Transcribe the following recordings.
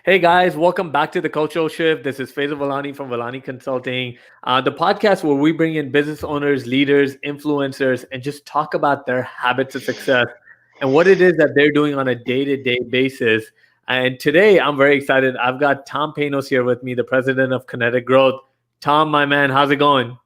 Hey guys, welcome back to the Cultural Shift. This is Faisal Velani from Velani Consulting, the podcast where we bring in business owners, leaders, influencers, and just talk about their habits of success and what it is that they're doing on a day-to-day basis. And today, I'm very excited. I've got Tom Panos here with me, the president of Kinetic Growth. Tom, my man, how's it going?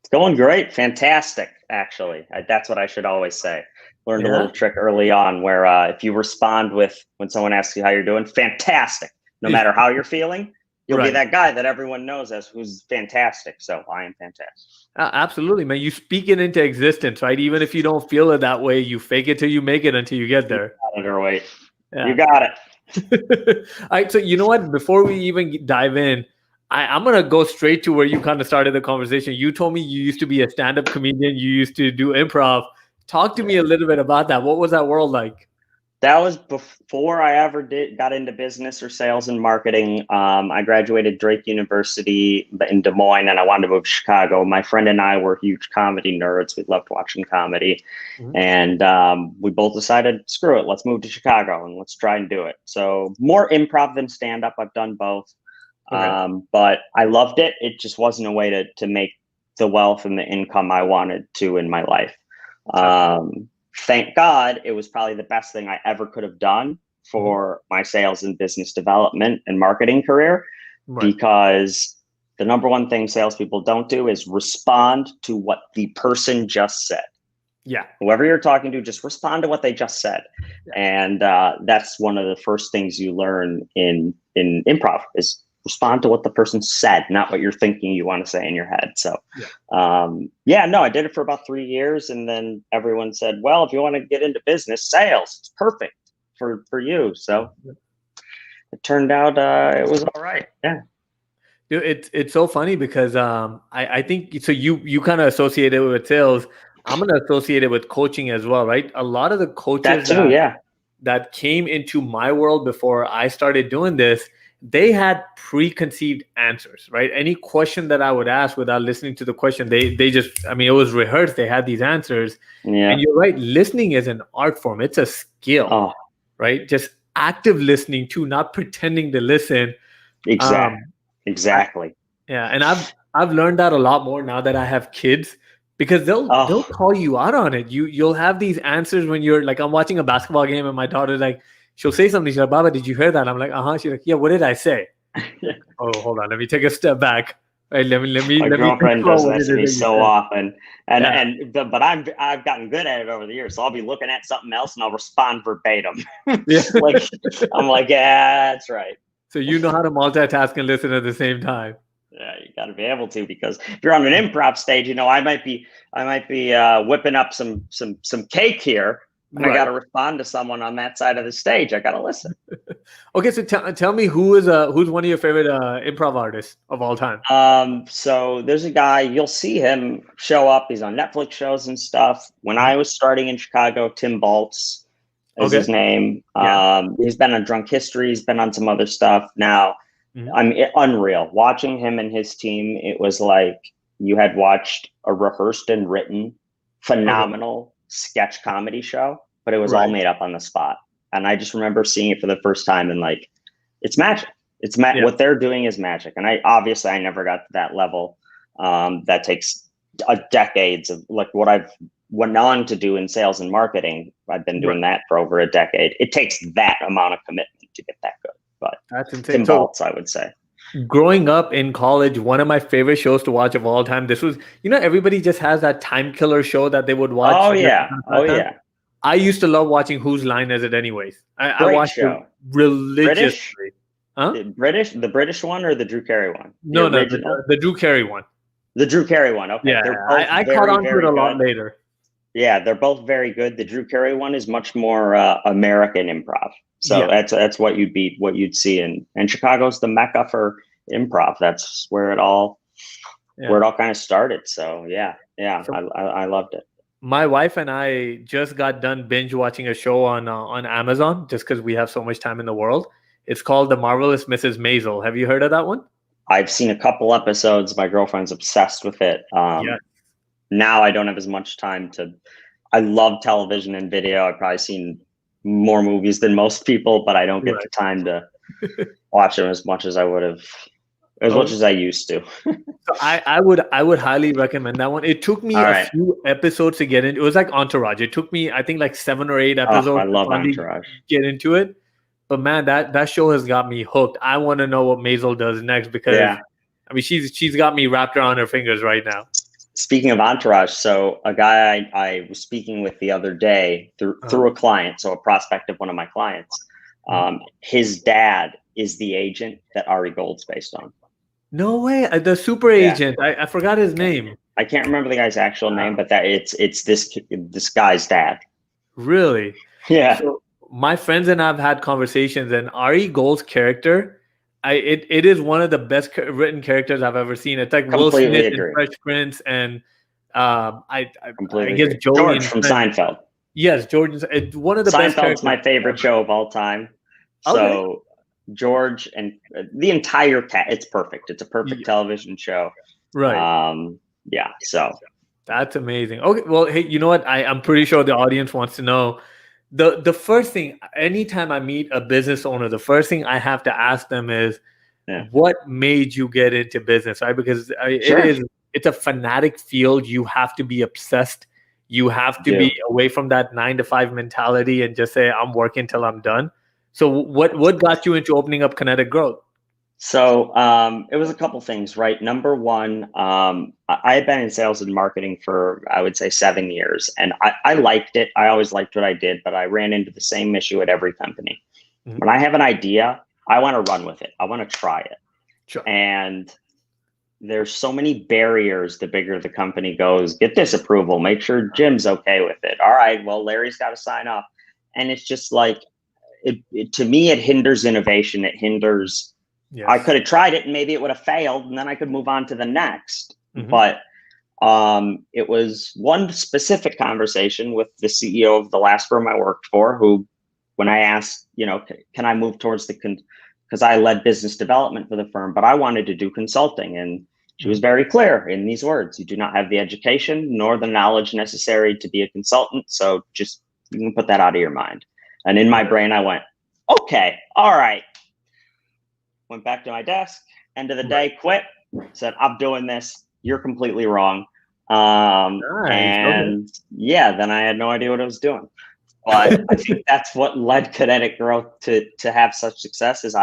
It's going great. Fantastic, actually. That's what I should always say. Learned a little trick early on where if you respond with when someone asks you how you're doing, fantastic. No matter how you're feeling, you'll be that guy that everyone knows as who's fantastic. So I am fantastic. Absolutely, man. You speak it into existence, right? Even if you don't feel it that way, you fake it till you make it until you get there. You got it. All right. So you know what? Before we even dive in, I'm going to go straight to where you kind of started the conversation. You told me you used to be a stand-up comedian. You used to do improv. Talk to me a little bit about that. What was that world like? That was before I ever got into business or sales and marketing. I graduated Drake University in Des Moines, and I wanted to move to Chicago. My friend and I were huge comedy nerds. We loved watching comedy. And we both decided, screw it, let's move to Chicago and let's try and do it. So more improv than stand-up. I've done both. But I loved it. It just wasn't a way to make the wealth and the income I wanted to in my life. Thank God it was probably the best thing I ever could have done for my sales and business development and marketing career, because the number one thing salespeople don't do is respond to what the person just said. Yeah. Whoever you're talking to, just respond to what they just said. And that's one of the first things you learn in improv is respond to what the person said, not what you're thinking you want to say in your head. So, I did it for about 3 years. And then everyone said, well, if you want to get into business, sales, it's perfect for you. So it turned out it was all right. Yeah. Dude, it's so funny because I think, so you kind of associate it with sales. I'm going to associate it with coaching as well, right? A lot of the coaches that came into my world before I started doing this, they had preconceived answers, right? Any question that I would ask without listening to the question, they just, it was rehearsed. They had these answers. Yeah. And you're right. Listening is an art form. It's a skill, right? Just active listening too, not pretending to listen. Exactly. And I've learned that a lot more now that I have kids, because they'll call you out on it. You'll have these answers when you're like, I'm watching a basketball game and my daughter's like, she'll say something. She's like, Baba, did you hear that? I'm like, She's like, yeah, what did I say? Oh, hold on. Let me take a step back. Right, let me. My girlfriend does that to me so often. But I've gotten good at it over the years. So I'll be looking at something else and I'll respond verbatim. I'm like, yeah, that's right. So you know how to multitask and listen at the same time. Yeah, you got to be able to, because if you're on an improv stage, I might be whipping up some cake here. And I got to respond to someone on that side of the stage. I got to listen. Okay, so tell me who's one of your favorite improv artists of all time? So there's a guy, you'll see him show up. He's on Netflix shows and stuff. When I was starting in Chicago, Tim Baltz is his name. He's been on Drunk History. He's been on some other stuff. Now, unreal. Watching him and his team, it was like you had watched a rehearsed and written phenomenal sketch comedy show, but it was all made up on the spot. And I just remember seeing it for the first time and like, it's magic. It's what they're doing is magic. And I never got to that level. That takes decades of like what I've went on to do in sales and marketing. I've been doing that for over a decade. It takes that amount of commitment to get that good. But that's insane. Tim Baltz, I would say. Growing up in college, one of my favorite shows to watch of all time, this was, everybody just has that time killer show that they would watch. Oh, yeah. I used to love watching Whose Line Is It Anyways? I watched it religiously. The British one or the Drew Carey one? No, the Drew Carey one. The Drew Carey one, okay. Yeah, I caught on to it a lot later. Yeah, they're both very good. The Drew Carey one is much more American improv. So that's what you'd see in Chicago's the mecca for improv. That's where it all kind of started. So I loved it. My wife and I just got done binge watching a show on Amazon just because we have so much time in the world. It's called The Marvelous Mrs. Maisel. Have you heard of that one? I've seen a couple episodes. My girlfriend's obsessed with it. Now I don't have as much time I love television and video. I've probably seen more movies than most people, but I don't get the time to watch them as much as I would have, much as I used to. So I would highly recommend that one. It took me a few episodes to get in. It was like Entourage. It took me, I think, like 7 or 8 episodes I love Entourage. Get into it. But man, that show has got me hooked. I want to know what Maisel does next because I mean she's got me wrapped around her fingers right now. Speaking of Entourage, so a guy I was speaking with the other day through a client, so a prospect of one of my clients, his dad is the agent that Ari Gold's based on. No way, the super agent. I forgot his name. I can't remember the guy's actual name, but that it's this guy's dad. Really? Yeah. So my friends and I've had conversations, and Ari Gold's character, it is one of the best written characters I've ever seen. It's like Will Smith in Fresh Prince, and I guess George from Seinfeld. Yes, Jordan's one of the best characters. Seinfeld's my favorite show of all time. So George and the entire cast, it's perfect. It's a perfect television show. Right. So that's amazing. Okay, well, hey, you know what? I'm pretty sure the audience wants to know. The first thing, anytime I meet a business owner, the first thing I have to ask them is, what made you get into business, right? Because it's a fanatic field. You have to be obsessed. You have to be away from that 9-to-5 mentality and just say, I'm working till I'm done. So what got you into opening up Kinetic Growth? So it was a couple things, right? Number one, I had been in sales and marketing for, I would say, 7 years. And I liked it. I always liked what I did, but I ran into the same issue at every company. Mm-hmm. When I have an idea, I want to run with it. I want to try it. Sure. And there's so many barriers the bigger the company goes. Get this approval. Make sure Jim's okay with it. All right, well, Larry's got to sign off. And it's just like, to me, it hinders innovation. It hinders... Yes. I could have tried it and maybe it would have failed and then I could move on to the next. Mm-hmm. But it was one specific conversation with the CEO of the last firm I worked for, who, when I asked, can I move towards because I led business development for the firm, but I wanted to do consulting. And she was very clear in these words: you do not have the education nor the knowledge necessary to be a consultant. So just, you can put that out of your mind. And in my brain, I went, okay, all right. Went back to my desk, end of the day, quit, said, I'm doing this. You're completely wrong. Then I had no idea what I was doing. But I think that's what led Kinetic Growth to have such success is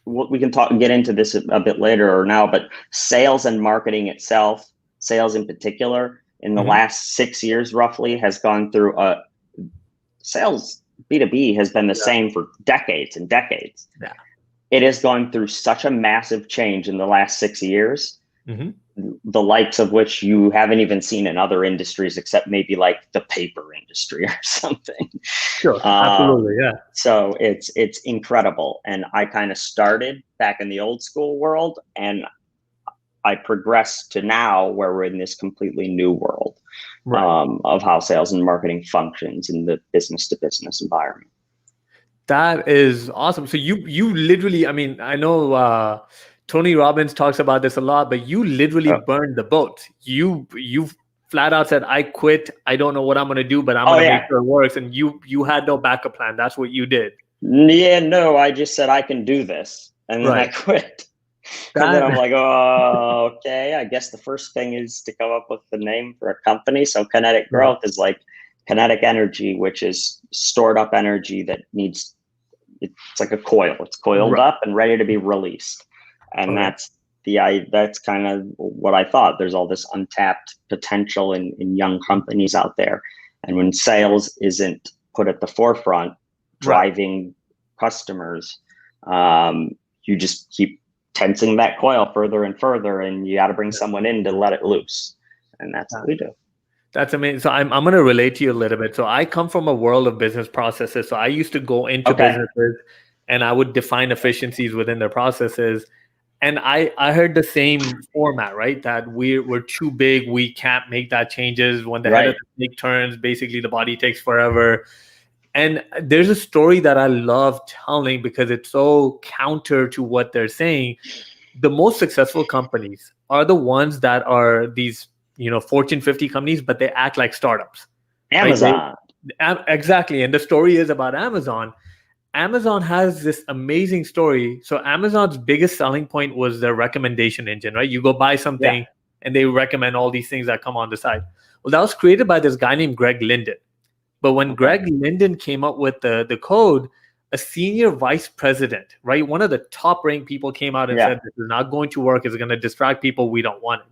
we can get into this a bit later or now, but sales and marketing itself, sales in particular, in the last 6 years roughly has gone through sales B2B has been the same for decades and decades. Yeah. It has gone through such a massive change in the last 6 years, the likes of which you haven't even seen in other industries, except maybe like the paper industry or something. Sure, absolutely, yeah. So it's incredible. And I kind of started back in the old school world, and I progressed to now where we're in this completely new world. Of how sales and marketing functions in the business to business environment. That is awesome. So you literally, I mean, I know Tony Robbins talks about this a lot, but you literally burned the boat. You flat out said, I quit. I don't know what I'm going to do, but I'm going to make sure it works. And you had no backup plan. That's what you did. Yeah, no, I just said I can do this. And then I quit. And then I'm like, oh, okay. I guess the first thing is to come up with the name for a company. So Kinetic Growth is like kinetic energy, which is stored up energy that needs, it's like a coil. It's coiled up and ready to be released. And that's kind of what I thought. There's all this untapped potential in young companies out there. And when sales isn't put at the forefront, driving customers, you just keep tensing that coil further and further, and you got to bring someone in to let it loose. And that's what we do. That's amazing. So I'm going to relate to you a little bit. So I come from a world of business processes. So I used to go into businesses and I would define efficiencies within their processes. And I heard the same format, right? That we're too big. We can't make that changes. When the head of the snake turns, basically the body takes forever. And there's a story that I love telling because it's so counter to what they're saying. The most successful companies are the ones that are these, Fortune 50 companies, but they act like startups. Amazon. Exactly. And the story is about Amazon. Amazon has this amazing story. So Amazon's biggest selling point was their recommendation engine, right? You go buy something and they recommend all these things that come on the side. Well, that was created by this guy named Greg Linden. But when Greg Linden came up with the code, a senior vice president, right? One of the top ranked people came out and said, this is not going to work. It's going to distract people. We don't want it.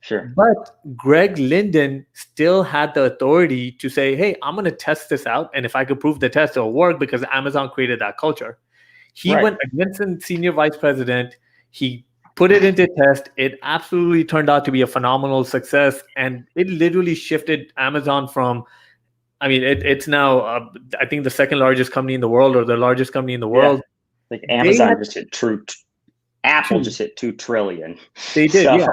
Sure. But Greg Linden still had the authority to say, hey, I'm going to test this out. And if I could prove the test, it'll work because Amazon created that culture. He went against the senior vice president. He put it into test. It absolutely turned out to be a phenomenal success. And it literally shifted Amazon from, I mean, it's now, I think, the second largest company in the world or the largest company in the world. Like Amazon just hit Apple just hit 2 trillion. They did,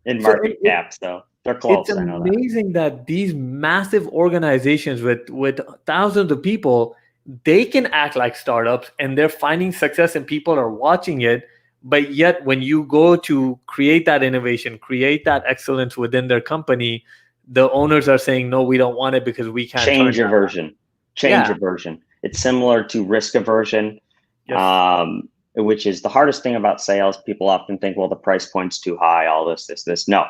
in market cap, so they're close. It's amazing that these massive organizations with thousands of people, they can act like startups and they're finding success and people are watching it. But yet when you go to create that innovation, create that excellence within their company, the owners are saying, no, we don't want it because we can't change aversion. Aversion. It's similar to risk aversion. Which is the hardest thing about sales. People often think, well, the price point's too high, all this. No,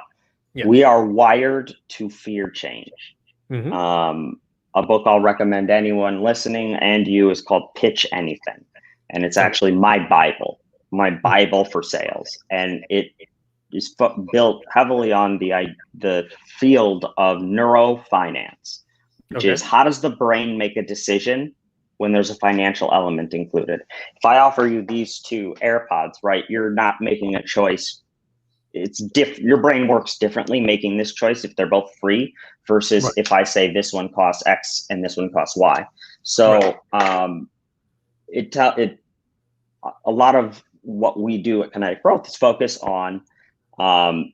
we are wired to fear change. A book I'll recommend anyone listening and you is called Pitch Anything. And it's actually my Bible for sales. And it is built heavily on the field of neurofinance, which is how does the brain make a decision when there's a financial element included. If I offer you these 2 AirPods, right, you're not making a choice. It's your brain works differently making this choice if they're both free versus if I say this one costs X and this one costs Y. So a lot of what we do at Kinetic Growth is focus on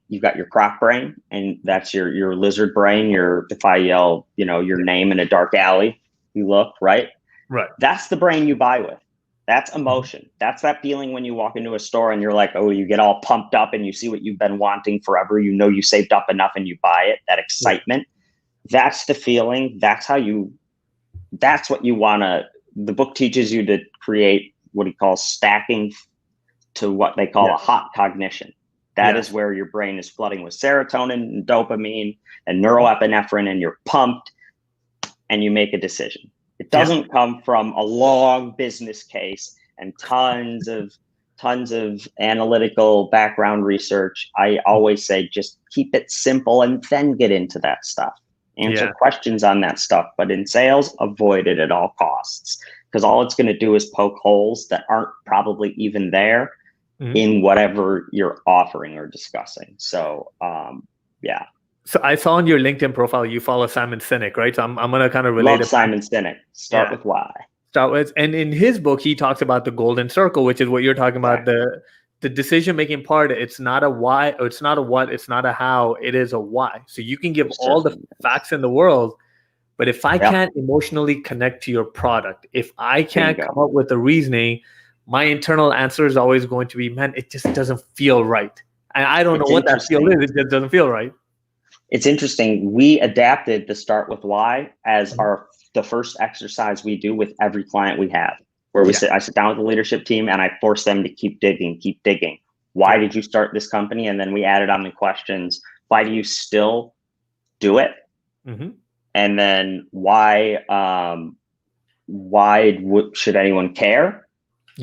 you've got your croc brain, and that's your lizard brain. If I yell, your name in a dark alley, you look, right? Right. That's the brain you buy with. That's emotion. That's that feeling when you walk into a store and you're like, oh, you get all pumped up and you see what you've been wanting forever. You saved up enough and you buy it. That excitement. That's the feeling. That's what you want to, the book teaches you to create what he calls stacking to what they call a hot cognition. That is where your brain is flooding with serotonin and dopamine and neuroepinephrine and you're pumped and you make a decision. It doesn't come from a long business case and tons of analytical background research. I always say just keep it simple and then get into that stuff. Answer questions on that stuff. But in sales, avoid it at all costs because all it's going to do is poke holes that aren't probably even there in whatever you're offering or discussing. So, So I saw on your LinkedIn profile, you follow Simon Sinek, right? So I'm going to kind of relate to Simon Sinek. Start with why. And in his book, he talks about the golden circle, which is what you're talking about. The decision-making part, it's not a why, or it's not a what, it's not a how, it is a why. So you can give all the facts in the world, but if I can't emotionally connect to your product, if I can't come up with a reasoning, my internal answer is always going to be, man, it just doesn't feel right. And I don't know what that feel is. It just doesn't feel right. It's interesting. We adapted the start with why as the first exercise we do with every client we have, where I sit down with the leadership team and I force them to keep digging. Why did you start this company? And then we added on the questions. Why do you still do it? And then why should anyone care?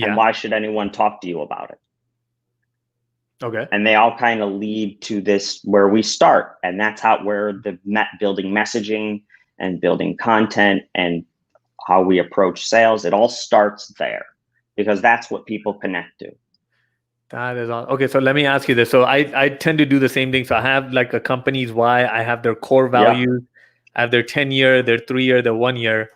And why should anyone talk to you about it? Okay. And they all kind of lead to this where we start. And that's where the building messaging and building content and how we approach sales, it all starts there because that's what people connect to. That is all. Okay. So let me ask you this. So I tend to do the same thing. So I have like a company's why, I have their core values, I have their 10-year, their 3-year, their 1-year.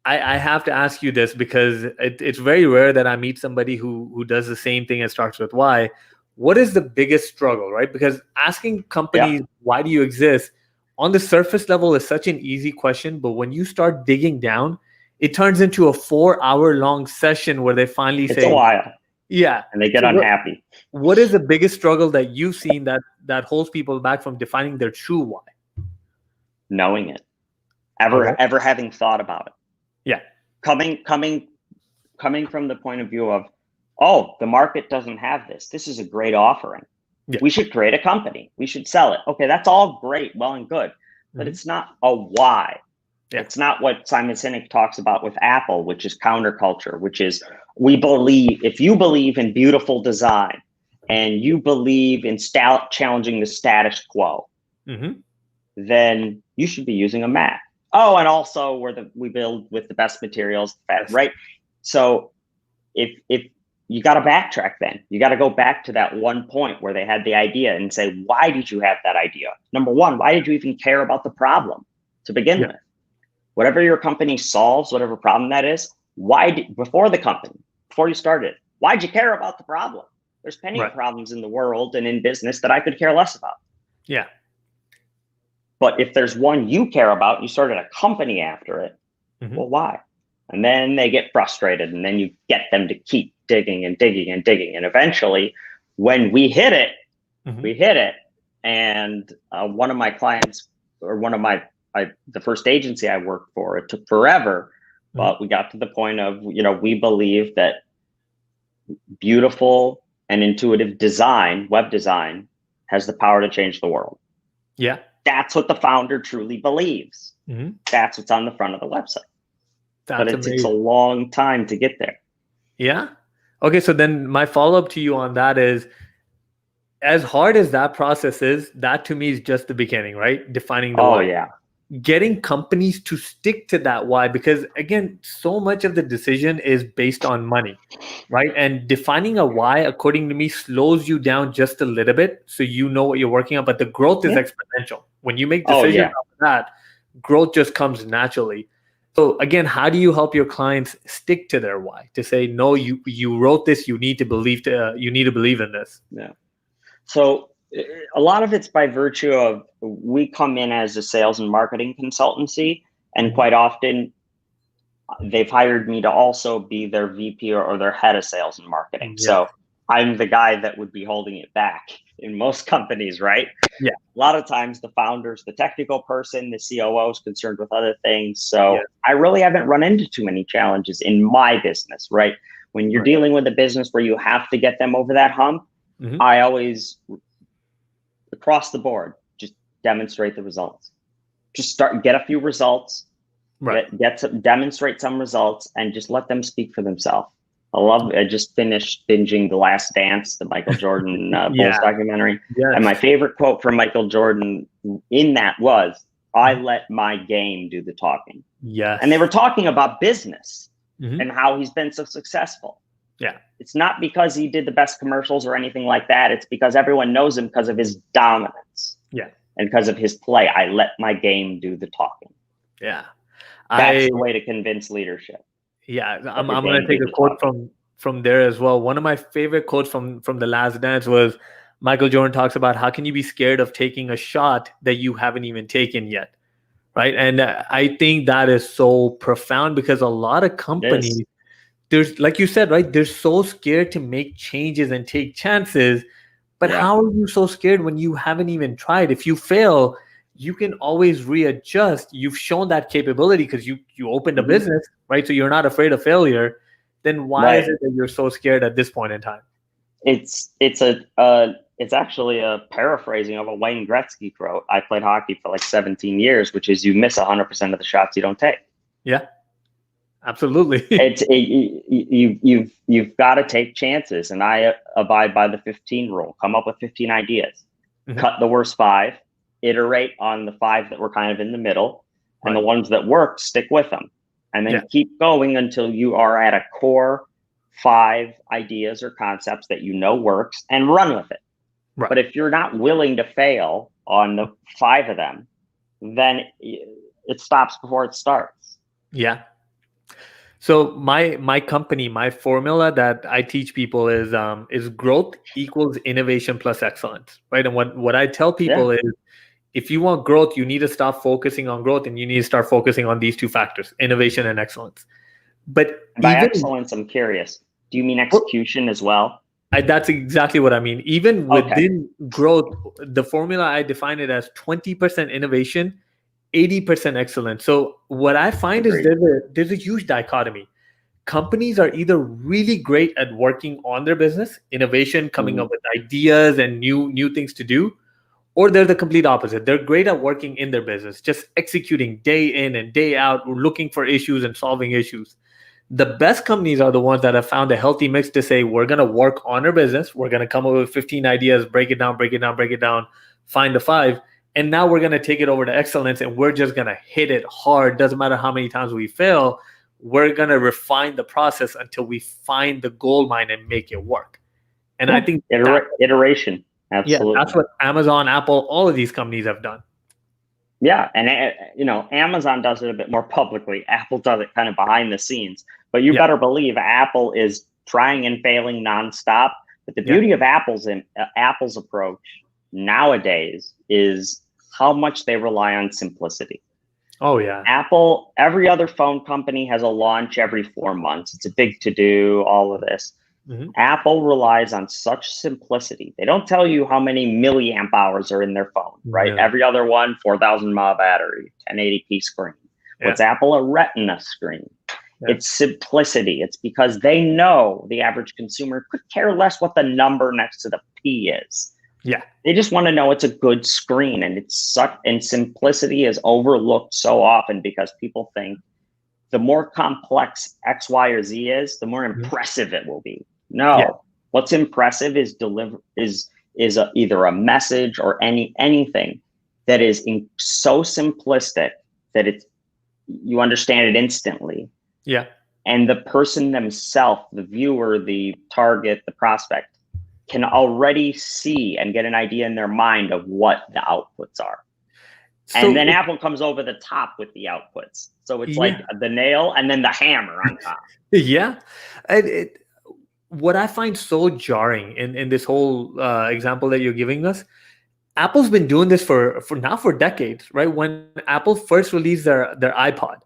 I have to ask you this because it's very rare that I meet somebody who does the same thing and starts with why. What is the biggest struggle, right? Because asking companies, why do you exist, on the surface level is such an easy question, but when you start digging down, it turns into a 4-hour-long session where they finally say, it's a while. Yeah. And they get unhappy. What is the biggest struggle that you've seen that holds people back from defining their true why? Knowing it. ever having thought about it. Yeah. Coming from the point of view of, oh, the market doesn't have this. This is a great offering. Yeah. We should create a company. We should sell it. Okay, that's all great, well and good, but it's not a why. Yeah. It's not what Simon Sinek talks about with Apple, which is counterculture, which is if you believe in beautiful design and you believe in challenging the status quo, then you should be using a Mac. Oh, and also we build with the best materials, right? So if you got to backtrack, then you got to go back to that one point where they had the idea and say, why did you have that idea? Number one, why did you even care about the problem to begin with? Whatever your company solves, whatever problem that is, before you started, why'd you care about the problem? There's plenty of problems in the world and in business that I could care less about. Yeah. But if there's one you care about, you started a company after it, well, why? And then they get frustrated, and then you get them to keep digging and digging and digging. And eventually, when we hit it, we hit it. And one of my clients, or the first agency I worked for, it took forever, but we got to the point of, we believe that beautiful and intuitive design, web design, has the power to change the world. Yeah. That's what the founder truly believes. That's what's on the front of the website. But it takes a long time to get there. Yeah. Okay. So then my follow-up to you on that is, as hard as that process is, that to me is just the beginning, right? Defining the why. Yeah. Getting companies to stick to that why, because again, so much of the decision is based on money, right? And defining a why, according to me, slows you down just a little bit, so you know what you're working on. But the growth is exponential. When you make decisions off of that, growth just comes naturally. So again, how do you help your clients stick to their why? To say, no, you wrote this, you need to believe in this. Yeah. So a lot of it's by virtue of, we come in as a sales and marketing consultancy, and quite often they've hired me to also be their VP or their head of sales and marketing. Yeah. So I'm the guy that would be holding it back in most companies, right? Yeah. A lot of times the founder's the technical person, the COO is concerned with other things. So I really haven't run into too many challenges in my business, right? When you're dealing with a business where you have to get them over that hump, I always, across the board, just demonstrate the results. Just get a few results, demonstrate some results, and just let them speak for themselves. I just finished binging The Last Dance, the Michael Jordan Bulls documentary. Yes. And my favorite quote from Michael Jordan in that was, I let my game do the talking. Yes. And they were talking about business and how he's been so successful. Yeah. It's not because he did the best commercials or anything like that. It's because everyone knows him because of his dominance. Yeah. And because of his play. I let my game do the talking. Yeah. That's the way to convince leadership. Yeah. I'm going to take a quote from there as well. One of my favorite quotes from The Last Dance was, Michael Jordan talks about, how can you be scared of taking a shot that you haven't even taken yet? Right. And I think that is so profound, because a lot of companies, there's, like you said, right, they're so scared to make changes and take chances. But how are you so scared when you haven't even tried? If you fail, you can always readjust. You've shown that capability because you opened a business, right? So you're not afraid of failure. Then why is it that you're so scared at this point in time? It's actually a paraphrasing of a Wayne Gretzky quote. I played hockey for like 17 years, which is, you miss 100% of the shots you don't take. Yeah. Absolutely. You've got to take chances, and I abide by the 15 rule. Come up with 15 ideas, cut the worst 5, iterate on the 5 that were kind of in the middle, and the ones that work, stick with them, and then keep going until you are at a core 5 ideas or concepts that works, and run with it. Right. But if you're not willing to fail on the 5 of them, then it stops before it starts. Yeah. So my company, my formula that I teach people is growth equals innovation plus excellence, right? And what I tell people is, if you want growth, you need to stop focusing on growth, and you need to start focusing on these 2 factors, innovation and excellence. But by excellence, I'm curious, do you mean execution as well? That's exactly what I mean. Even within growth, the formula, I define it as 20% innovation, 80% excellence. So what I find is there's a huge dichotomy. Companies are either really great at working on their business, innovation, coming up with ideas and new things to do, or they're the complete opposite. They're great at working in their business, just executing day in and day out, looking for issues and solving issues. The best companies are the ones that have found a healthy mix to say, we're going to work on our business. We're going to come up with 15 ideas, break it down, find the 5. And now we're going to take it over to excellence, and we're just going to hit it hard. Doesn't matter how many times we fail. We're going to refine the process until we find the gold mine and make it work. And I think iteration. Absolutely. Yeah, that's what Amazon, Apple, all of these companies have done. Yeah. And, Amazon does it a bit more publicly. Apple does it kind of behind the scenes. But you better believe Apple is trying and failing nonstop. But the beauty of Apple's approach nowadays is how much they rely on simplicity. Oh, yeah. Apple, every other phone company has a launch every 4 months. It's a big to-do, all of this. Apple relies on such simplicity. They don't tell you how many milliamp hours are in their phone, right? Yeah. Every other one, 4,000 mAh battery, 1080p screen. Yeah. What's Apple? A Retina screen. Yeah. It's simplicity. It's because they know the average consumer could care less what the number next to the P is. Yeah. They just want to know it's a good screen, and and simplicity is overlooked so often because people think the more complex X, Y, or Z is, the more impressive it will be. No, what's impressive is either a message or anything that is so simplistic that you understand it instantly. Yeah. And the person themselves, the viewer, the target, the prospect, can already see and get an idea in their mind of what the outputs are. So, and then Apple comes over the top with the outputs. So it's like the nail and then the hammer on top. Yeah. What I find so jarring in this whole example that you're giving us, Apple's been doing this for decades, right? When Apple first released their iPod,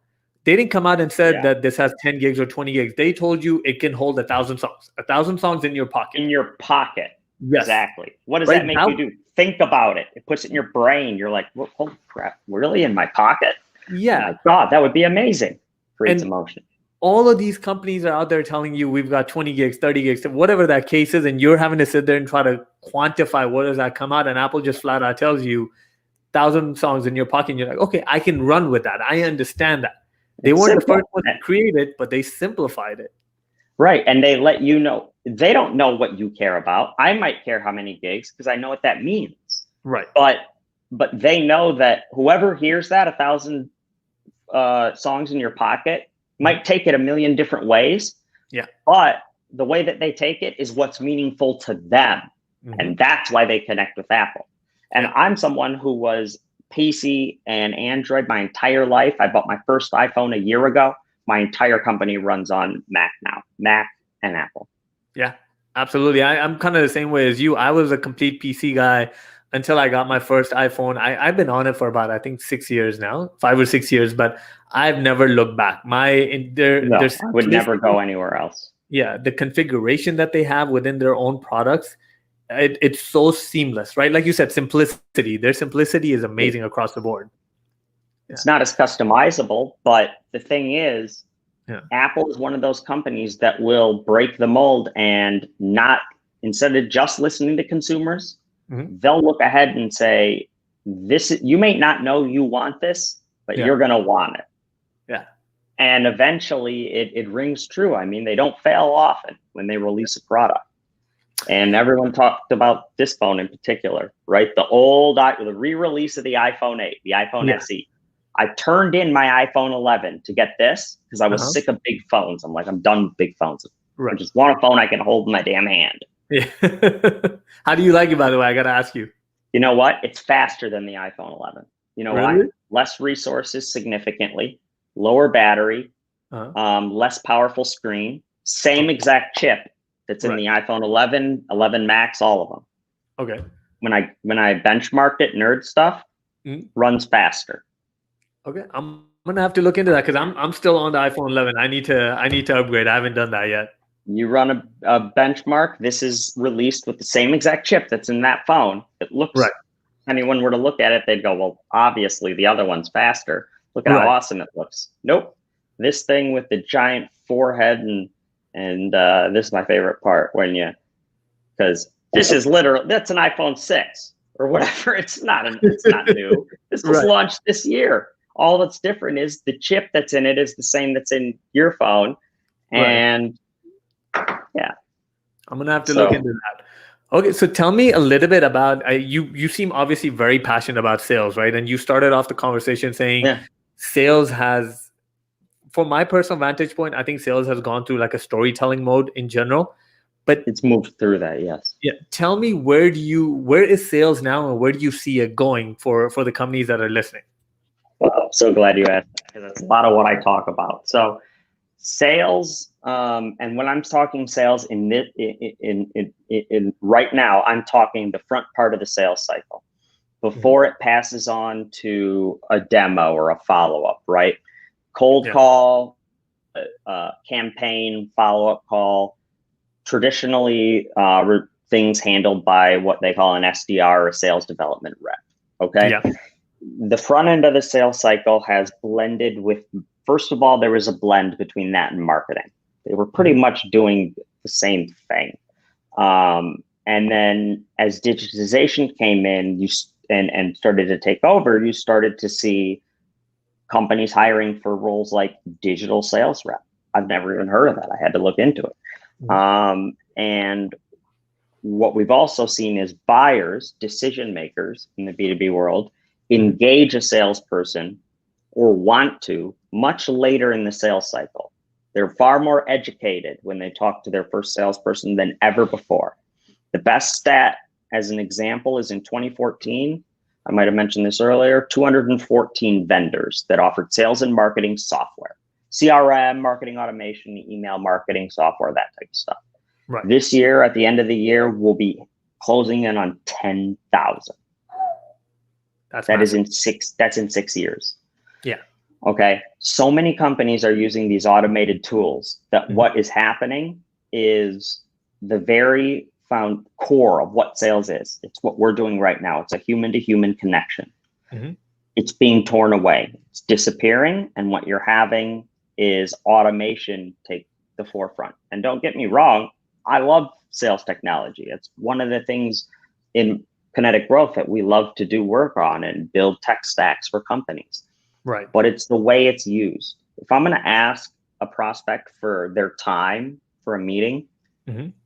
they didn't come out and said that this has 10 gigs or 20 gigs. They told you it can hold 1,000 songs. 1,000 songs in your pocket. In your pocket. Yes. Exactly. What does that make you do? Think about it. It puts it in your brain. You're like, well, holy crap, really in my pocket? Yeah. Oh my God, that would be amazing. Creates emotion. All of these companies are out there telling you we've got 20 gigs, 30 gigs, whatever that case is, and you're having to sit there and try to quantify what does that come out, and Apple just flat out tells you 1,000 songs in your pocket, and you're like, okay, I can run with that. I understand that. They weren't the first one to create it, but they simplified it. Right, and they let you know. They don't know what you care about. I might care how many gigs because I know what that means. Right. But they know that whoever hears that 1,000 songs in your pocket might take it a million different ways. Yeah. But the way that they take it is what's meaningful to them. And that's why they connect with Apple. And I'm someone who was PC and Android my entire life. I bought my first iPhone a year ago. My entire company runs on Mac now, Mac and Apple. Yeah, absolutely. I'm kind of the same way as you. I was a complete PC guy until I got my first iPhone. I've been on it for about, I think, 6 years now, 5 or 6 years, but I've never looked back. I would never go anywhere else. Yeah, the configuration that they have within their own products, it's so seamless, right? Like you said, simplicity. Their simplicity is amazing across the board. It's not as customizable, but the thing is, Apple is one of those companies that will break the mold and instead of just listening to consumers, they'll look ahead and say, you may not know you want this, but you're going to want it. Yeah. And eventually it rings true. I mean, they don't fail often when they release a product. And everyone talked about this phone in particular, right? The re-release of the iPhone 8, the iPhone SE. I turned in my iPhone 11 to get this because I was sick of big phones. I'm like, I'm done with big phones. I just want a phone I can hold in my damn hand. Yeah. How do you like it, by the way? I got to ask you. You know what? It's faster than the iPhone 11. You know why? Less resources significantly, lower battery, less powerful screen, same exact chip that's in the iPhone 11, 11 Max, all of them. Okay. When I benchmarked it, nerd stuff, runs faster. Okay, I'm gonna have to look into that because I'm still on the iPhone 11. I need to upgrade. I haven't done that yet. You run a benchmark. This is released with the same exact chip that's in that phone. It looks anyone were to look at it, they'd go, well, obviously the other one's faster. Look at how awesome it looks. Nope. This thing with the giant forehead and this is my favorite part because this is literally, that's an iPhone 6 or whatever. It's not new. This was launched this year. All that's different is the chip that's in it is the same that's in your phone. And yeah. I'm going to have to look into that. Okay, so tell me a little bit about, you seem obviously very passionate about sales, right? And you started off the conversation saying sales has, from my personal vantage point, I think sales has gone through like a storytelling mode in general, but it's moved through that, yes. Yeah, tell me where is sales now and where do you see it going for the companies that are listening? Well, I'm so glad you asked that because that's a lot of what I talk about. So sales, and when I'm talking sales in right now, I'm talking the front part of the sales cycle before it passes on to a demo or a follow-up, right? Cold call, campaign, follow-up call, traditionally things handled by what they call an SDR or a sales development rep, okay? Yeah. The front end of the sales cycle has blended with, first of all, there was a blend between that and marketing. They were pretty much doing the same thing. And then as digitization came in and started to take over, you started to see companies hiring for roles like digital sales rep. I've never even heard of that. I had to look into it. And what we've also seen is buyers, decision makers in the B2B world, engage a salesperson or want to much later in the sales cycle. They're far more educated when they talk to their first salesperson than ever before. The best stat, as an example, is in 2014. I might have mentioned this earlier, 214 vendors that offered sales and marketing software, CRM, marketing automation, email marketing software, that type of stuff. Right. This year, at the end of the year, we'll be closing in on 10,000. That's in 6 years. Yeah. Okay. So many companies are using these automated tools that what is happening is the very found core of what sales is. It's what we're doing right now. It's a human to human connection. It's being torn away. It's disappearing. And what you're having is automation take the forefront. And don't get me wrong, I love sales technology. It's one of the things in Kinetic Growth that we love to do work on and build tech stacks for companies. Right. But it's the way it's used. If I'm going to ask a prospect for their time for a meeting,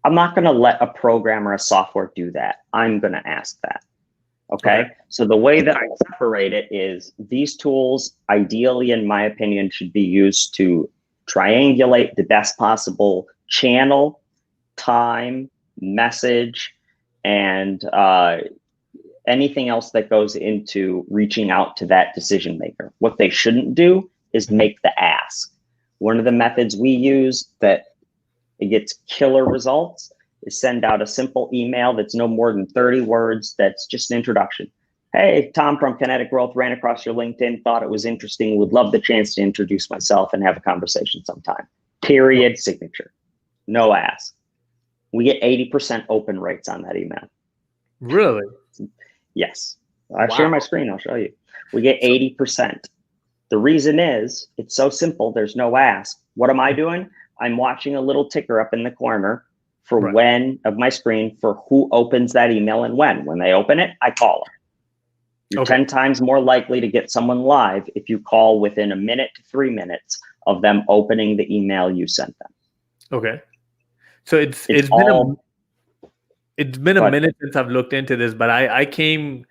I'm not going to let a program or a software do that. I'm going to ask that. Okay. So the way that I separate it is these tools, ideally, in my opinion, should be used to triangulate the best possible channel, time, message, and anything else that goes into reaching out to that decision maker. What they shouldn't do is make the ask. One of the methods we use that it gets killer results is send out a simple email that's no more than 30 words. That's just an introduction. Hey, Tom from Kinetic Growth, ran across your LinkedIn, thought it was interesting, would love the chance to introduce myself and have a conversation sometime. Period, signature. No ask. We get 80% open rates on that email. Really? Yes. I'll share my screen. I'll show you. We get 80%. The reason is it's so simple. There's no ask. What am I doing? I'm watching a little ticker up in the corner for when of my screen for who opens that email and when. When they open it, I call them. You're 10 times more likely to get someone live if you call within a minute to 3 minutes of them opening the email you sent them. Okay. So it's been a minute since I've looked into this, but I came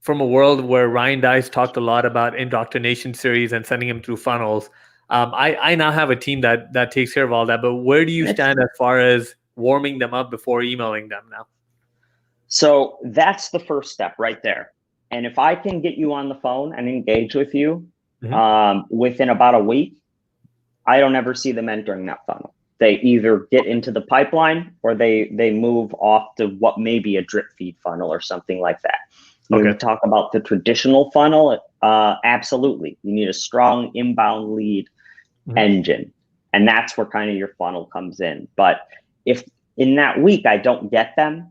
from a world where Ryan Dice talked a lot about indoctrination series and sending them through funnels. I now have a team that takes care of all that, but where do you stand as far as warming them up before emailing them now? So that's the first step right there. And if I can get you on the phone and engage with you within about a week, I don't ever see them entering that funnel. They either get into the pipeline or they move off to what may be a drip feed funnel or something like that. When we talk about the traditional funnel, absolutely. You need a strong inbound lead engine. And that's where kind of your funnel comes in. But if in that week I don't get them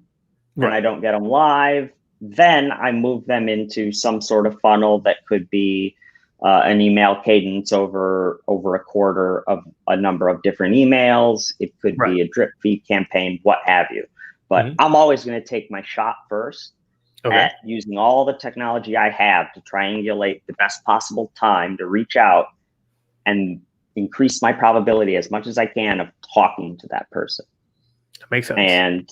and I don't get them live, then I move them into some sort of funnel that could be an email cadence over a quarter of a number of different emails. It could be a drip feed campaign, what have you. But I'm always going to take my shot first at using all the technology I have to triangulate the best possible time to reach out and increase my probability as much as I can of talking to that person. That makes sense. And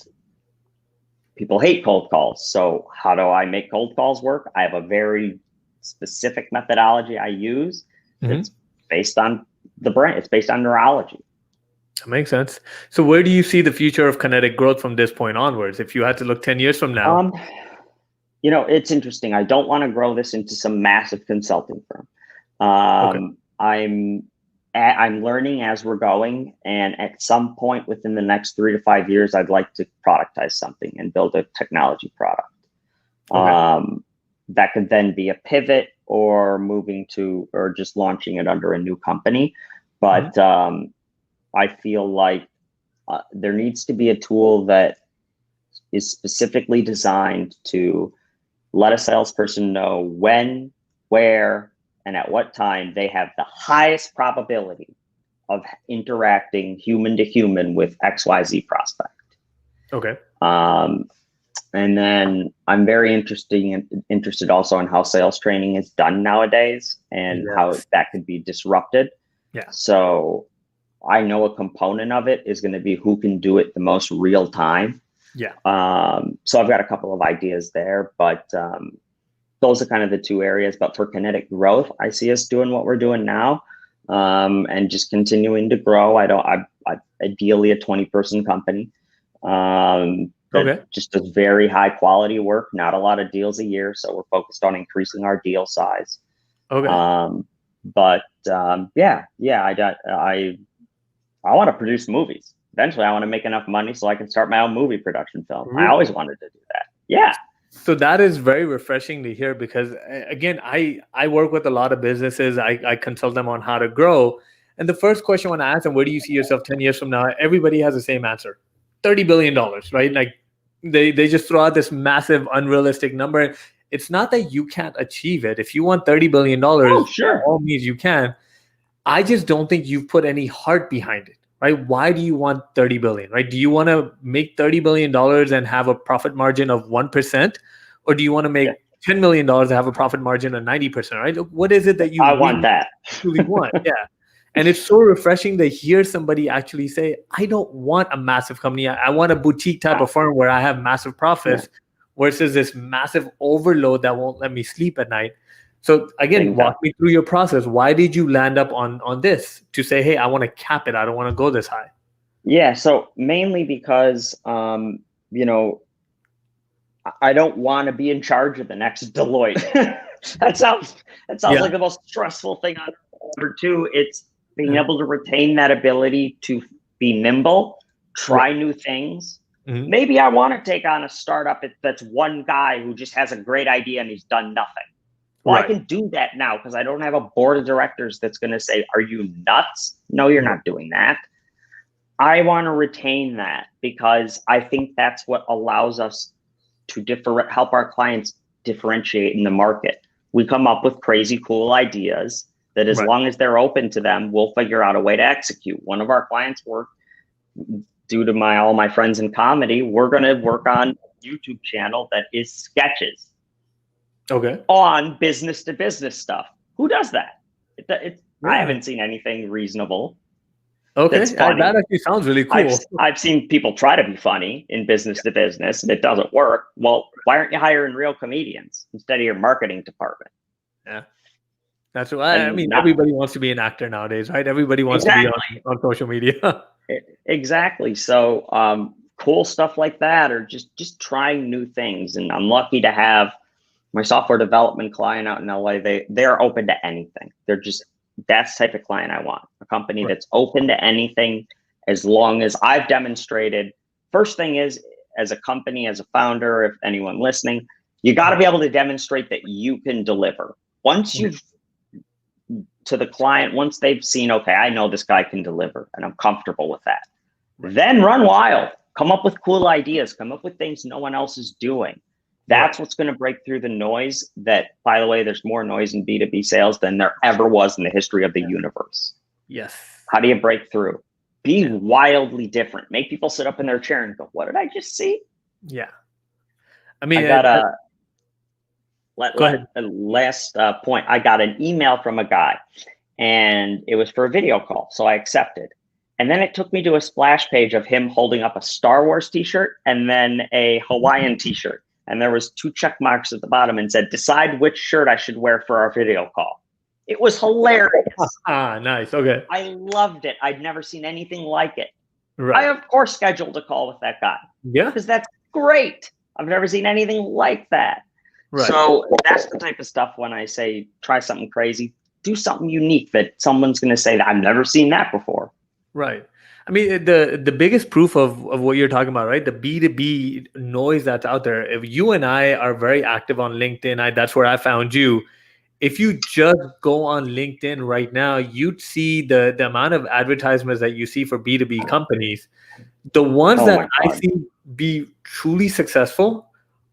people hate cold calls. So how do I make cold calls work? I have a very specific methodology I use. It's based on the brain. It's based on neurology. That makes sense. So where do you see the future of Kinetic Growth from this point onwards? If you had to look 10 years from now? You know, it's interesting. I don't want to grow this into some massive consulting firm. I'm learning as we're going. And at some point within the next 3 to 5 years, I'd like to productize something and build a technology product. That could then be a pivot or moving to, or just launching it under a new company. But I feel like there needs to be a tool that is specifically designed to let a salesperson know when, where, and at what time they have the highest probability of interacting human to human with XYZ prospect. Okay. And then I'm very interested also in how sales training is done nowadays and how that could be disrupted. Yeah. So I know a component of it is going to be who can do it the most real time. Yeah. So I've got a couple of ideas there, but those are kind of the two areas. But for Kinetic Growth, I see us doing what we're doing now, and just continuing to grow. I ideally a 20-person company. That just does very high quality work, not a lot of deals a year. So we're focused on increasing our deal size. Okay. I want to produce movies. Eventually I want to make enough money so I can start my own movie production film. Really? I always wanted to do that. Yeah. So that is very refreshing to hear, because again, I work with a lot of businesses. I consult them on how to grow. And the first question when I ask them, where do you see yourself 10 years from now? Everybody has the same answer. $30 billion, right? Like they just throw out this massive unrealistic number. It's not that you can't achieve it. If you want $30 billion, sure, all means you can. I just don't think you've put any heart behind it, right? Why do you want 30 billion, right? Do you want to make $30 billion and have a profit margin of 1%? Or do you want to make $10 million and have a profit margin of 90%, right? What is it that you truly want? Yeah. And it's so refreshing to hear somebody actually say, I don't want a massive company. I want a boutique type of firm where I have massive profits versus this massive overload that won't let me sleep at night. So again, walk me through your process. Why did you land up on this to say, hey, I want to cap it. I don't want to go this high. Yeah. So mainly because, you know, I don't want to be in charge of the next Deloitte. that sounds like the most stressful thing on earth. Number two, it's being able to retain that ability to be nimble, try new things. Maybe I want to take on a startup that's one guy who just has a great idea and he's done nothing. Well, I can do that now because I don't have a board of directors that's going to say, are you nuts? No, you're not doing that. I want to retain that because I think that's what allows us to help our clients differentiate in the market. We come up with crazy cool ideas that as long as they're open to them, we'll figure out a way to execute. One of our clients due to all my friends in comedy, we're going to work on a YouTube channel that is sketches. Okay. On business to business stuff. Who does that? I haven't seen anything reasonable. Okay. That actually sounds really cool. I've seen people try to be funny in business to business and it doesn't work. Well, why aren't you hiring real comedians instead of your marketing department? Yeah. That's what I mean. Everybody wants to be an actor nowadays, right? Everybody wants to be on social media. Exactly. So cool stuff like that, or just trying new things. And I'm lucky to have my software development client out in LA. They're open to anything. That's the type of client I want. A company that's open to anything, as long as I've demonstrated. First thing is, as a company, as a founder, if anyone listening, you got to be able to demonstrate that you can deliver. Once to the client, once they've seen, okay, I know this guy can deliver and I'm comfortable with that. Then run wild, come up with cool ideas, come up with things no one else is doing. That's what's going to break through the noise. That, by the way, there's more noise in B2B sales than there ever was in the history of the universe. Yes. How do you break through? Be wildly different. Make people sit up in their chair and go, "What did I just see?" Yeah. I mean, I got last point. I got an email from a guy, and it was for a video call. So I accepted. And then it took me to a splash page of him holding up a Star Wars t-shirt and then a Hawaiian t-shirt. And there was 2 check marks at the bottom and said, "Decide which shirt I should wear for our video call." It was hilarious. Nice. Okay. I loved it. I'd never seen anything like it. Right. I, of course, scheduled a call with that guy. Yeah. Because that's great. I've never seen anything like that. Right. So that's the type of stuff when I say try something crazy, do something unique that someone's going to say that I've never seen that before. Right. I mean, the biggest proof of what you're talking about, right? The B2B noise that's out there. If you and I are very active on LinkedIn, that's where I found you. If you just go on LinkedIn right now, you'd see the amount of advertisements that you see for B2B companies. The ones that I see be truly successful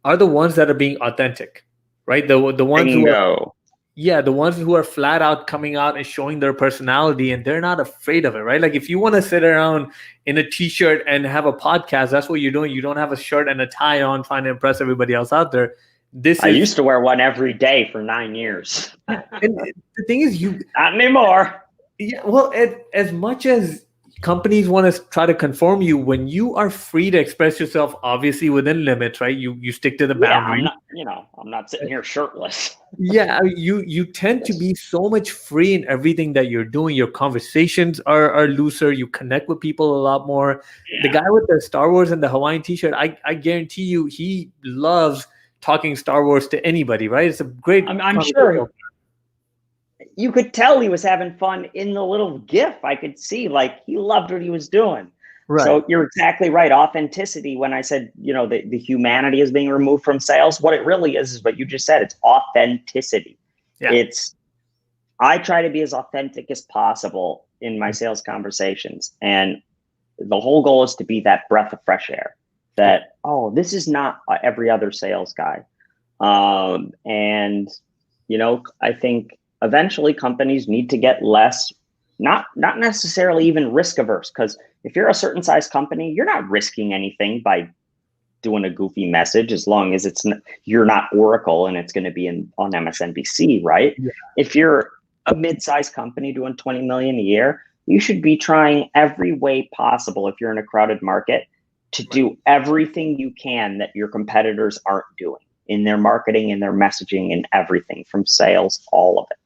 are the ones that are being authentic, right? The ones the ones who are flat out coming out and showing their personality, and they're not afraid of it, right? Like if you want to sit around in a t-shirt and have a podcast, that's what you're doing. You don't have a shirt and a tie on trying to impress everybody else out there. I used to wear one every day for 9 years. And the thing is, not anymore. Yeah, well, as much as companies want to try to conform you, when you are free to express yourself, obviously within limits, right? You stick to the boundary. I'm not sitting here shirtless. Yeah, you tend to be so much free in everything that you're doing. Your conversations are looser. You connect with people a lot more. Yeah. The guy with the Star Wars and the Hawaiian t-shirt, I guarantee you, he loves talking Star Wars to anybody, right? It's a great. I'm sure. You could tell he was having fun in the little GIF. I could see, like, he loved what he was doing. Right. So you're exactly right. Authenticity, when I said, the humanity is being removed from sales, what it really is what you just said. It's authenticity. Yeah. I try to be as authentic as possible in my sales conversations. And the whole goal is to be that breath of fresh air that, this is not every other sales guy. And, I think eventually companies need to get less, not necessarily even risk averse, because if you're a certain size company, you're not risking anything by doing a goofy message, as long as you're not Oracle and it's going to be on MSNBC, right? Yeah. If you're a mid-sized company doing 20 million a year, you should be trying every way possible, if you're in a crowded market, to do everything you can that your competitors aren't doing in their marketing, in their messaging, and everything from sales, all of it.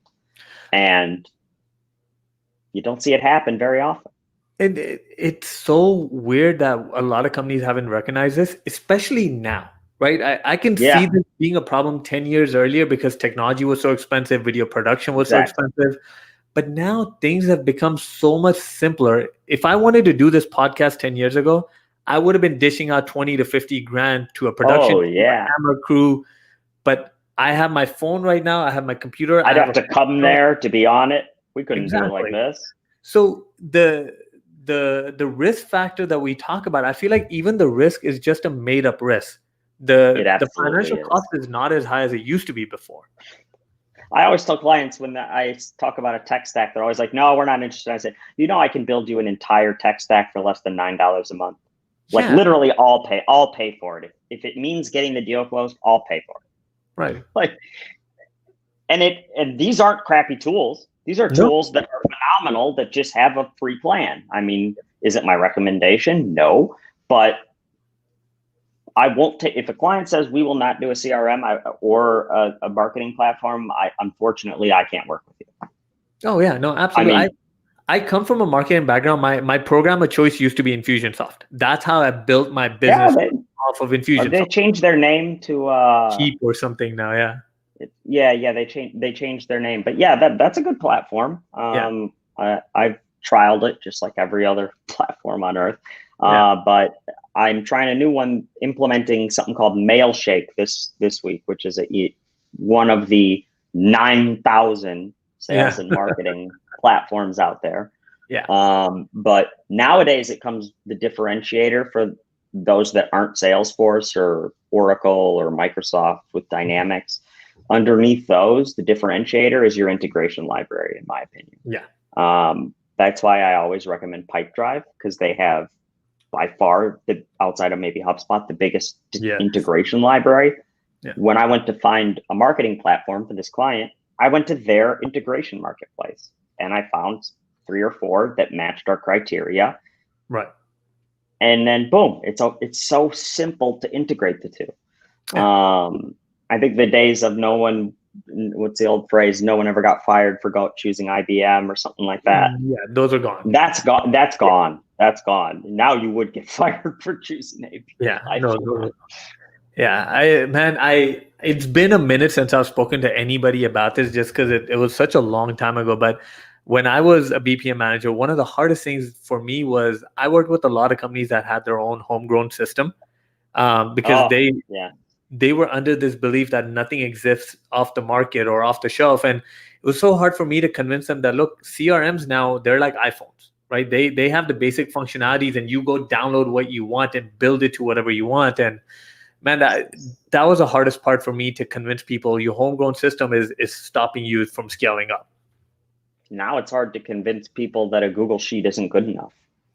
And you don't see it happen very often. And it's so weird that a lot of companies haven't recognized this, especially now, right? I can see this being a problem 10 years earlier because technology was so expensive, video production was so expensive. But now things have become so much simpler. If I wanted to do this podcast 10 years ago, I would have been dishing out 20 to 50 grand to a production camera crew. But I have my phone right now. I have my computer. I'd have to come there to be on it. We couldn't do it like this. So the risk factor that we talk about, I feel like even the risk is just a made up risk. The financial cost is not as high as it used to be before. I always tell clients when I talk about a tech stack, they're always like, "No, we're not interested." I said, I can build you an entire tech stack for less than $9 a month. Like literally, I'll pay for it. If it means getting the deal closed, I'll pay for it. Right. Like, and these aren't crappy tools. These are tools that are phenomenal that just have a free plan. I mean, is it my recommendation? No, but I won't take, if a client says we will not do a CRM or a marketing platform, unfortunately I can't work with you. Oh yeah, no, absolutely. I come from a marketing background. My program of choice used to be Infusionsoft. That's how I built my business off of Infusionsoft. They changed their name to Keep or something now. Yeah. They changed their name, but that's a good platform. I've trialed it just like every other platform on earth. But I'm trying a new one, implementing something called Mailshake this week, which is one of the 9,000 sales and marketing platforms out there. But nowadays it comes the differentiator for those that aren't Salesforce or Oracle or Microsoft with Dynamics, underneath those, the differentiator is your integration library, in my opinion. Yeah. That's why I always recommend Pipedrive, because they have by far, outside of maybe HubSpot, the biggest integration library. Yeah. When I went to find a marketing platform for this client, I went to their integration marketplace and I found 3 or 4 that matched our criteria. Right. And then boom, it's so simple to integrate the two. Yeah. I think the days of what's the old phrase? No one ever got fired for choosing IBM or something like that. Yeah, those are gone. That's gone. That's gone. That's gone. Now you would get fired for choosing API. Yeah. No, yeah. It's been a minute since I've spoken to anybody about this, just because it was such a long time ago. But when I was a BPM manager, one of the hardest things for me was I worked with a lot of companies that had their own homegrown system, because they were under this belief that nothing exists off the market or off the shelf. And it was so hard for me to convince them that, look, CRMs now, they're like iPhones, right? They have the basic functionalities and you go download what you want and build it to whatever you want. And man, that was the hardest part for me to convince people your homegrown system is stopping you from scaling up. Now it's hard to convince people that a Google Sheet isn't good enough.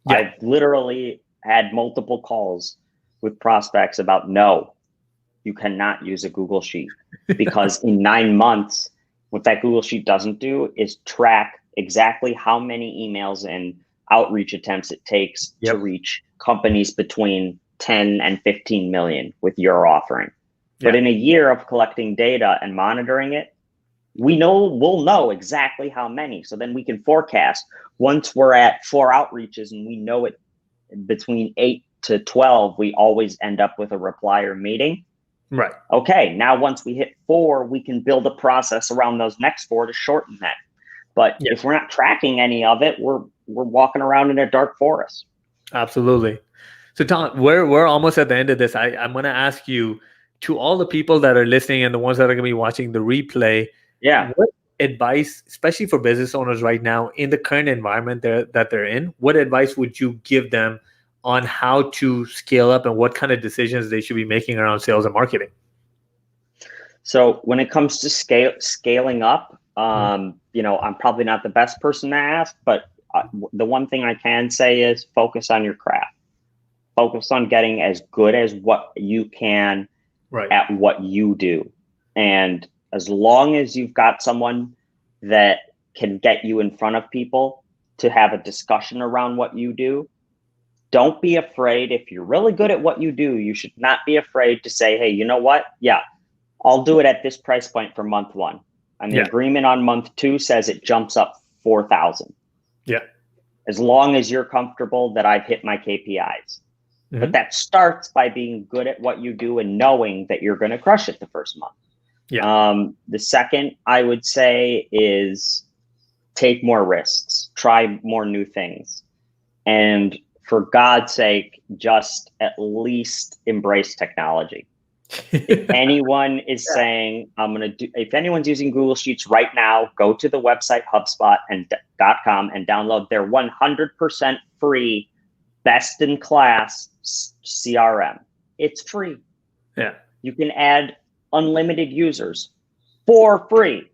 Yeah. I've literally had multiple calls with prospects about, no, you cannot use a Google Sheet, because in 9 months, what that Google Sheet doesn't do is track exactly how many emails and outreach attempts it takes to reach companies between 10 and 15 million with your offering. But in a year of collecting data and monitoring it, we'll know exactly how many. So then we can forecast once we're at 4 outreaches and we know it between 8 to 12, we always end up with a reply or meeting. Right. Okay. Now, once we hit 4, we can build a process around those next 4 to shorten that. But if we're not tracking any of it, we're walking around in a dark forest. Absolutely. So Tom, we're almost at the end of this. I'm going to ask you, to all the people that are listening and the ones that are going to be watching the replay, what advice, especially for business owners right now in the current environment that they're in, what advice would you give them on how to scale up and what kind of decisions they should be making around sales and marketing? So when it comes to scaling up, I'm probably not the best person to ask, but the one thing I can say is focus on your craft. Focus on getting as good as what you can at what you do. And as long as you've got someone that can get you in front of people to have a discussion around what you do, don't be afraid. If you're really good at what you do, you should not be afraid to say, hey, you know what? Yeah, I'll do it at this price point for month 1. And the agreement on month 2 says it jumps up 4,000. Yeah. As long as you're comfortable that I've hit my KPIs. Mm-hmm. But that starts by being good at what you do and knowing that you're going to crush it the first month. Yeah. The second I would say is take more risks, try more new things. And for God's sake, just at least embrace technology. If anyone is saying, if anyone's using Google Sheets right now, go to the website HubSpot.com and download their 100% free, best in class CRM. It's free. Yeah. You can add unlimited users for free.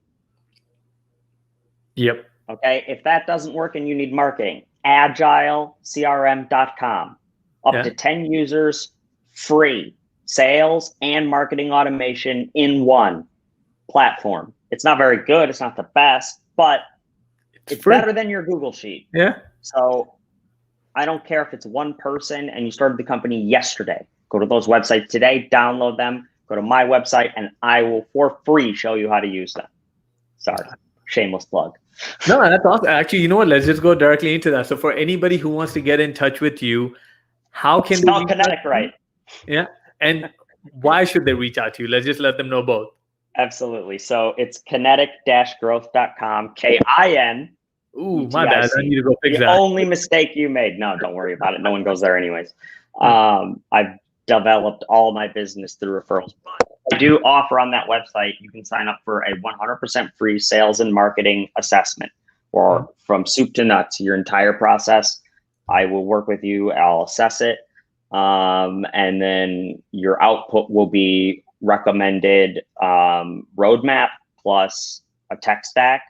Yep. Okay. If that doesn't work and you need marketing, agilecrm.com, up to 10 users, free, sales and marketing automation in one platform. It's not very good. It's not the best, but it's better than your Google Sheet. Yeah. So I don't care if it's one person and you started the company yesterday. Go to those websites today, download them, go to my website, and I will for free show you how to use them. Sorry, shameless plug. No, that's awesome. Actually, you know what? Let's just go directly into that. So for anybody who wants to get in touch with you, how can they spell Kinetic right? Yeah. And why should they reach out to you? Let's just let them know both. Absolutely. So it's kinetic-growth.com, KIN. Ooh, my bad. I need to go fix that. The only mistake you made. No, don't worry about it. No one goes there anyways. I've developed all my business through referrals. But I do offer on that website, you can sign up for a 100% free sales and marketing assessment, or from soup to nuts, your entire process. I will work with you. I'll assess it. And then your output will be recommended roadmap plus a tech stack,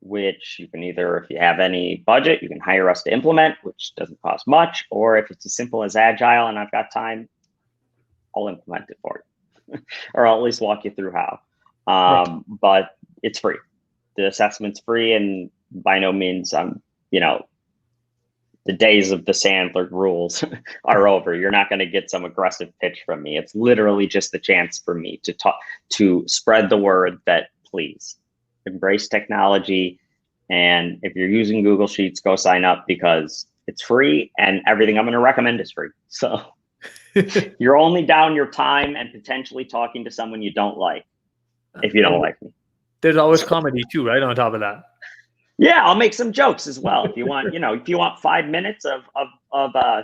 which you can either, if you have any budget, you can hire us to implement, which doesn't cost much, or if it's as simple as Agile and I've got time, I'll implement it for you, or I'll at least walk you through how. But it's free. The assessment's free, and by no means, the days of the Sandler rules are over. You're not going to get some aggressive pitch from me. It's literally just the chance for me to spread the word that, please embrace technology. And if you're using Google Sheets, go sign up, because it's free and everything I'm going to recommend is free. So you're only down your time and potentially talking to someone you don't like if you don't like me. There's always comedy too, right? On top of that. Yeah, I'll make some jokes as well. If you want, if you want 5 minutes of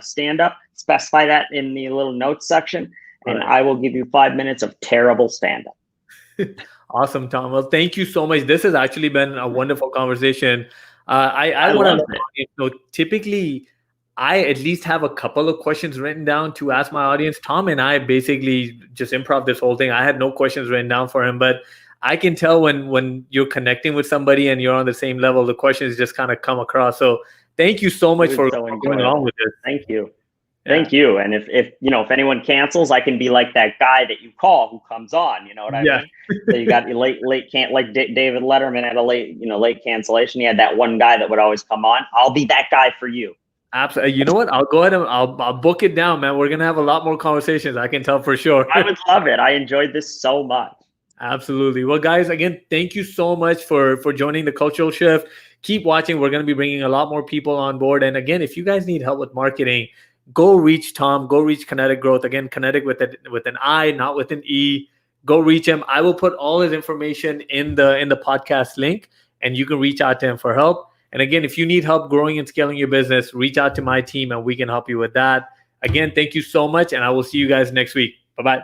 stand-up, specify that in the little notes section, and I will give you 5 minutes of terrible stand-up. Awesome, Tom. Well, thank you so much. This has actually been a wonderful conversation. I want to know, typically, I at least have a couple of questions written down to ask my audience. Tom and I basically just improv this whole thing. I had no questions written down for him, but I can tell when you're connecting with somebody and you're on the same level, the questions just kind of come across. So thank you so much for going along with this. Thank you. Yeah. Thank you. And if anyone cancels, I can be like that guy that you call who comes on, you know what I mean? So you got like David Letterman had a late cancellation. He had that one guy that would always come on. I'll be that guy for you. Absolutely. You know what? I'll go ahead and I'll book it down, man. We're going to have a lot more conversations. I can tell for sure. I would love it. I enjoyed this so much. Absolutely. Well, guys, again, thank you so much for joining the Cultural Shift. Keep watching. We're going to be bringing a lot more people on board. And again, if you guys need help with marketing, go reach Tom. Go reach Kinetic Growth. Again, Kinetic with an I, not with an E. Go reach him. I will put all his information in the podcast link, and you can reach out to him for help. And again, if you need help growing and scaling your business, reach out to my team, and we can help you with that. Again, thank you so much, and I will see you guys next week. Bye-bye.